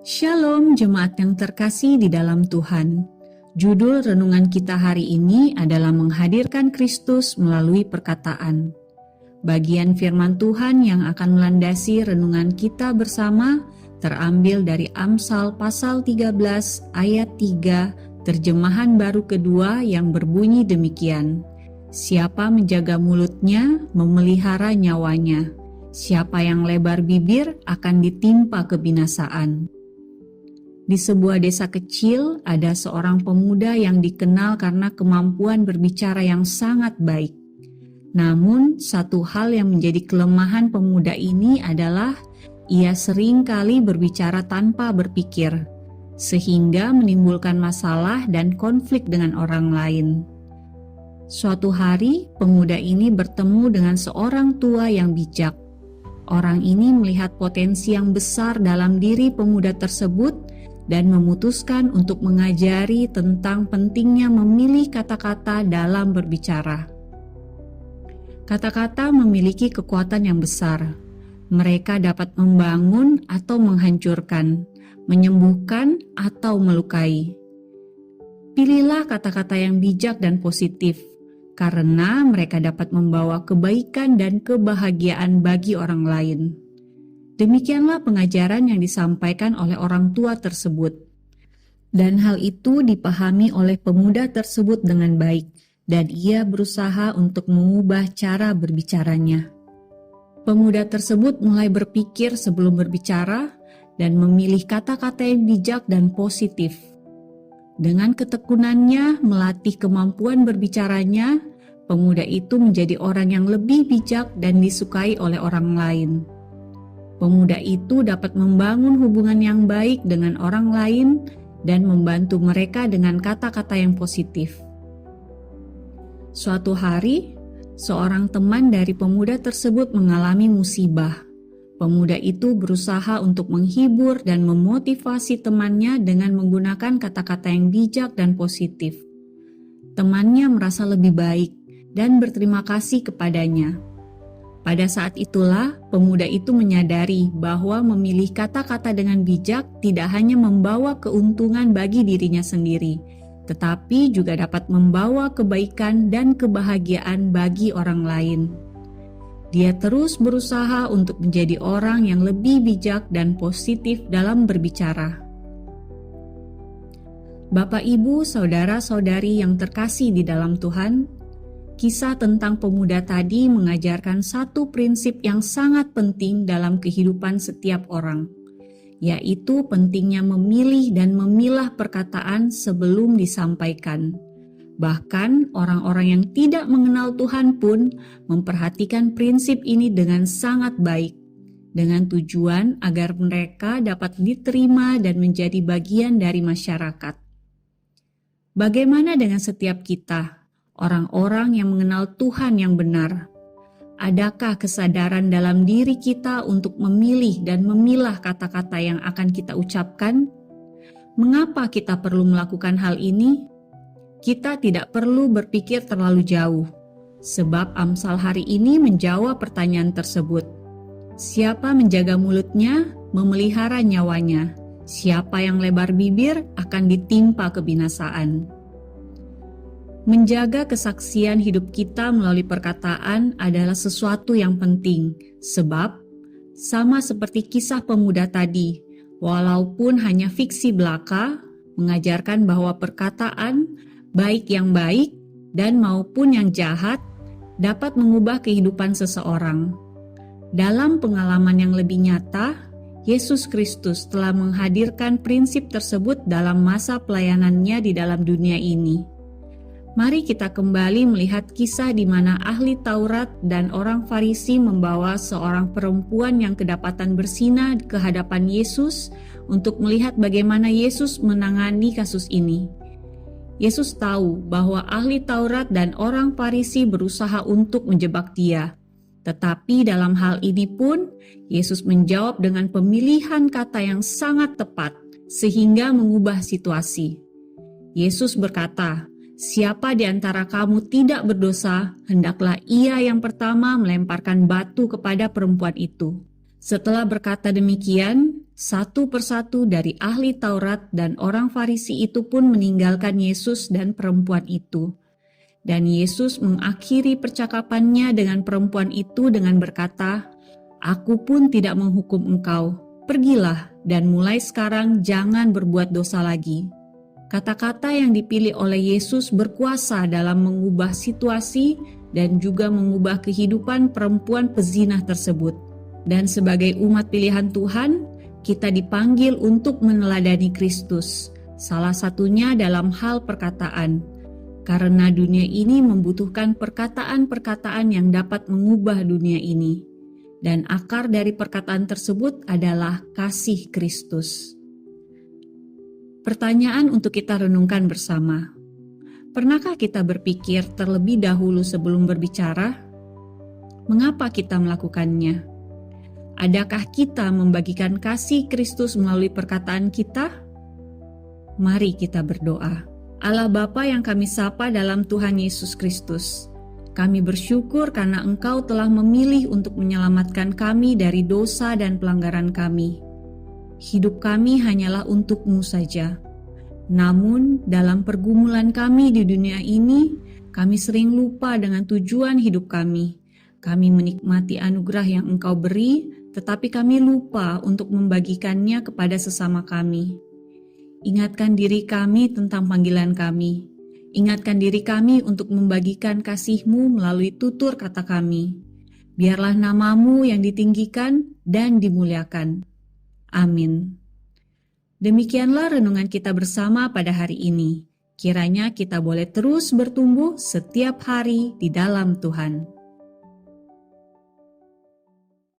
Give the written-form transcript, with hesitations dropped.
Shalom jemaat yang terkasih di dalam Tuhan. Judul renungan kita hari ini adalah menghadirkan Kristus melalui perkataan. Bagian firman Tuhan yang akan melandasi renungan kita bersama terambil dari Amsal pasal 13 ayat 3 terjemahan baru kedua yang berbunyi demikian. Siapa menjaga mulutnya memelihara nyawanya. Siapa yang lebar bibir akan ditimpa kebinasaan. Di sebuah desa kecil, ada seorang pemuda yang dikenal karena kemampuan berbicara yang sangat baik. Namun, satu hal yang menjadi kelemahan pemuda ini adalah ia sering kali berbicara tanpa berpikir, sehingga menimbulkan masalah dan konflik dengan orang lain. Suatu hari, pemuda ini bertemu dengan seorang tua yang bijak. Orang ini melihat potensi yang besar dalam diri pemuda tersebut dan memutuskan untuk mengajari tentang pentingnya memilih kata-kata dalam berbicara. Kata-kata memiliki kekuatan yang besar. Mereka dapat membangun atau menghancurkan, menyembuhkan atau melukai. Pilihlah kata-kata yang bijak dan positif, karena mereka dapat membawa kebaikan dan kebahagiaan bagi orang lain. Demikianlah pengajaran yang disampaikan oleh orang tua tersebut. Dan hal itu dipahami oleh pemuda tersebut dengan baik, dan ia berusaha untuk mengubah cara berbicaranya. Pemuda tersebut mulai berpikir sebelum berbicara dan memilih kata-kata yang bijak dan positif. Dengan ketekunannya melatih kemampuan berbicaranya, pemuda itu menjadi orang yang lebih bijak dan disukai oleh orang lain. Pemuda itu dapat membangun hubungan yang baik dengan orang lain dan membantu mereka dengan kata-kata yang positif. Suatu hari, seorang teman dari pemuda tersebut mengalami musibah. Pemuda itu berusaha untuk menghibur dan memotivasi temannya dengan menggunakan kata-kata yang bijak dan positif. Temannya merasa lebih baik dan berterima kasih kepadanya. Pada saat itulah, pemuda itu menyadari bahwa memilih kata-kata dengan bijak tidak hanya membawa keuntungan bagi dirinya sendiri, tetapi juga dapat membawa kebaikan dan kebahagiaan bagi orang lain. Dia terus berusaha untuk menjadi orang yang lebih bijak dan positif dalam berbicara. Bapak, Ibu, saudara-saudari yang terkasih di dalam Tuhan, kisah tentang pemuda tadi mengajarkan satu prinsip yang sangat penting dalam kehidupan setiap orang, yaitu pentingnya memilih dan memilah perkataan sebelum disampaikan. Bahkan orang-orang yang tidak mengenal Tuhan pun memperhatikan prinsip ini dengan sangat baik, dengan tujuan agar mereka dapat diterima dan menjadi bagian dari masyarakat. Bagaimana dengan setiap kita? Orang-orang yang mengenal Tuhan yang benar, adakah kesadaran dalam diri kita untuk memilih dan memilah kata-kata yang akan kita ucapkan? Mengapa kita perlu melakukan hal ini? Kita tidak perlu berpikir terlalu jauh, sebab Amsal hari ini menjawab pertanyaan tersebut. Siapa menjaga mulutnya, memelihara nyawanya. Siapa yang lebar bibir akan ditimpa kebinasaan. Menjaga kesaksian hidup kita melalui perkataan adalah sesuatu yang penting, sebab sama seperti kisah pemuda tadi, walaupun hanya fiksi belaka, mengajarkan bahwa perkataan, baik yang baik dan maupun yang jahat, dapat mengubah kehidupan seseorang. Dalam pengalaman yang lebih nyata, Yesus Kristus telah menghadirkan prinsip tersebut dalam masa pelayanannya di dalam dunia ini. Mari kita kembali melihat kisah di mana ahli Taurat dan orang Farisi membawa seorang perempuan yang kedapatan berzina ke hadapan Yesus untuk melihat bagaimana Yesus menangani kasus ini. Yesus tahu bahwa ahli Taurat dan orang Farisi berusaha untuk menjebak dia. Tetapi dalam hal ini pun, Yesus menjawab dengan pemilihan kata yang sangat tepat sehingga mengubah situasi. Yesus berkata, "Siapa di antara kamu tidak berdosa, hendaklah ia yang pertama melemparkan batu kepada perempuan itu." Setelah berkata demikian, Satu persatu dari ahli Taurat dan orang Farisi itu pun meninggalkan Yesus dan perempuan itu. Dan Yesus mengakhiri percakapannya dengan perempuan itu dengan berkata, "Aku pun tidak menghukum engkau. Pergilah dan mulai sekarang jangan berbuat dosa lagi." Kata-kata yang dipilih oleh Yesus berkuasa dalam mengubah situasi dan juga mengubah kehidupan perempuan pezinah tersebut. Dan sebagai umat pilihan Tuhan, kita dipanggil untuk meneladani Kristus, salah satunya dalam hal perkataan. Karena dunia ini membutuhkan perkataan-perkataan yang dapat mengubah dunia ini. Dan akar dari perkataan tersebut adalah kasih Kristus. Pertanyaan untuk kita renungkan bersama. Pernahkah kita berpikir terlebih dahulu sebelum berbicara? Mengapa kita melakukannya? Adakah kita membagikan kasih Kristus melalui perkataan kita? Mari kita berdoa. Allah Bapa yang kami sapa dalam Tuhan Yesus Kristus, kami bersyukur karena Engkau telah memilih untuk menyelamatkan kami dari dosa dan pelanggaran kami. Hidup kami hanyalah untuk-Mu saja. Namun, dalam pergumulan kami di dunia ini, kami sering lupa dengan tujuan hidup kami. Kami menikmati anugerah yang Engkau beri, tetapi kami lupa untuk membagikannya kepada sesama kami. Ingatkan diri kami tentang panggilan kami. Ingatkan diri kami untuk membagikan kasih-Mu melalui tutur kata kami. Biarlah nama-Mu yang ditinggikan dan dimuliakan. Amin. Demikianlah renungan kita bersama pada hari ini. Kiranya kita boleh terus bertumbuh setiap hari di dalam Tuhan.